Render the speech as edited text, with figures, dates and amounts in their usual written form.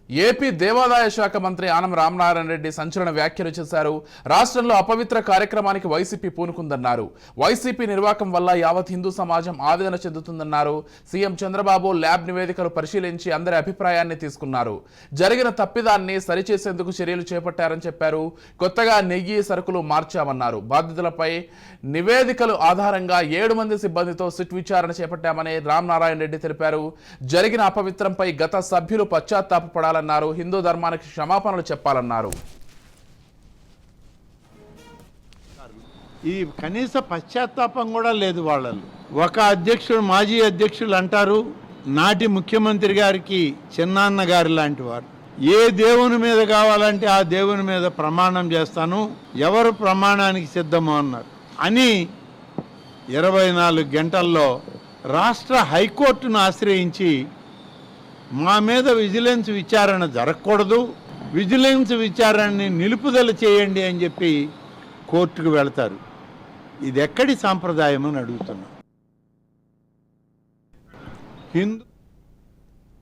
AP దేవాదాయ శాఖ మంత్రి ఆనం రామనారాయణ రెడ్డి సంచలన వ్యాఖ్యలు చేశారు. రాష్ట్రంలో అపవిత్ర కార్యక్రమానికి వైసీపీ పూనుకుందన్నారు. వైసీపీ నిర్వాకం వల్ల యావత్ హిందూ సమాజం ఆవేదన చెందుతుందన్నారు. సీఎం చంద్రబాబు ల్యాబ్ నివేదికలు పరిశీలించి అందరి అభిప్రాయాన్ని తీసుకున్నారు. జరిగిన తప్పిదాన్ని సరిచేసేందుకు చర్యలు చేపట్టారని చెప్పారు. కొత్తగా నెయ్యి సరుకులు మార్చామన్నారు. బాధితులపై నివేదికలు ఆధారంగా 7 మంది సిబ్బందితో సిట్ విచారణ చేపట్టామని రామనారాయణ రెడ్డి తెలిపారు. జరిగిన అపవిత్రంపై గత సభ్యులు పశ్చాత్తాపపడాలని హిందూ ధర్మానికి క్షమాపణలు చెప్పాలన్నారు. ఈ కనీస పశ్చాత్తాపం కూడా లేదు వాళ్ళలో. ఒక అధ్యక్షుడు, మాజీ అధ్యక్షులు అంటారు, నాటి ముఖ్యమంత్రి గారికి చిన్నాన్న గారి లాంటి వారు, ఏ దేవుని మీద కావాలంటే ఆ దేవుని మీద ప్రమాణం చేస్తాను, ఎవరు ప్రమాణానికి సిద్ధమో అన్నారు అని 24 గంటల్లో రాష్ట్ర హైకోర్టును ఆశ్రయించి మా మీద విజిలెన్స్ విచారణ జరగకూడదు, విజిలెన్స్ విచారణని నిలుపుదల చేయండి అని చెప్పి కోర్టుకు వెళతారు. ఇది ఎక్కడి సాంప్రదాయం అని అడుగుతున్నాం. హిందూ